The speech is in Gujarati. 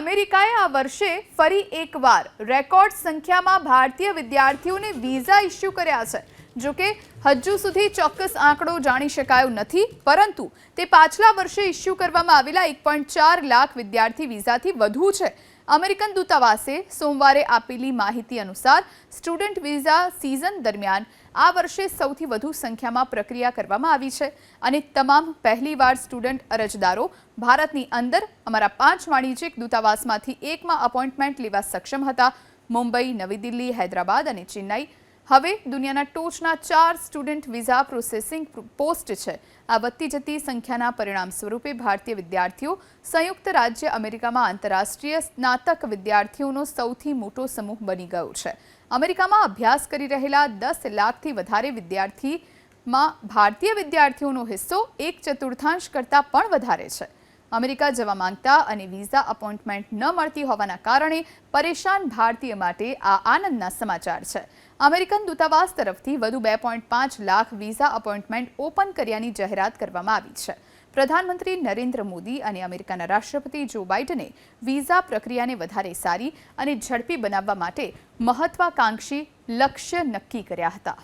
અમેરિકાએ આ વર્ષે ફરી એકવાર રેકોર્ડ સંખ્યામાં ભારતીય વિદ્યાર્થીઓને વિઝા ઇસ્યુ કર્યા છે। જો કે હજુ સુધી ચોક્કસ આંકડો જાણી શકાયો નથી, પરંતુ તે પાછલા વર્ષે ઇસ્યુ કરવામાં આવેલા 1.4 લાખ વિદ્યાર્થી વિઝાથી વધુ છે। અમેરિકન દૂતાવાસે સોમવારે આપેલી માહિતી અનુસાર સ્ટુડન્ટ વિઝા સિઝન દરમિયાન આ વર્ષે સૌથી વધુ સંખ્યામાં પ્રક્રિયા કરવામાં આવી છે અને તમામ પહેલીવાર સ્ટુડન્ટ અરજદારો ભારતની અંદર અમારા 5 વાણિજ્યિક દૂતાવાસમાંથી એકમાં અપોઇન્ટમેન્ટ લેવા સક્ષમ હતા। મુંબઈ, નવી દિલ્હી, હૈદરાબાદ અને ચેન્નાઈ હવે દુનિયાના ટોચના 4 સ્ટુડન્ટ વિઝા પ્રોસેસિંગ પોસ્ટ છે। આ વધતી જતી સંખ્યાના પરિણામ સ્વરૂપે ભારતીય વિદ્યાર્થીઓ સંયુક્ત રાજ્ય અમેરિકામાં આંતરરાષ્ટ્રીય સ્નાતક વિદ્યાર્થીઓનો સૌથી મોટો સમૂહ બની ગયો છે। અમેરિકામાં અભ્યાસ કરી રહેલા 10 લાખથી વધારે વિદ્યાર્થીમાં ભારતીય વિદ્યાર્થીઓનો હિસ્સો 1/4 કરતાં પણ વધારે છે। અમેરિકા જવા માંગતા અને વિઝા અપોઇન્ટમેન્ટ ન મળતી હોવાના કારણે પરેશાન ભારતીય માટે આ આનંદના સમાચાર છે। અમેરિકન દૂતાવાસ તરફથી વધુ 2.5 લાખ વિઝા અપોઇન્ટમેન્ટ ઓપન કર્યાની જાહેરાત કરવામાં આવી છે। પ્રધાનમંત્રી નરેન્દ્ર મોદી અને અમેરિકાના રાષ્ટ્રપતિ જો બાઇડને વિઝા પ્રક્રિયાને વધારે સારી અને ઝડપી બનાવવા માટે મહત્વાકાંક્ષી લક્ષ્ય નક્કી કર્યા હતા।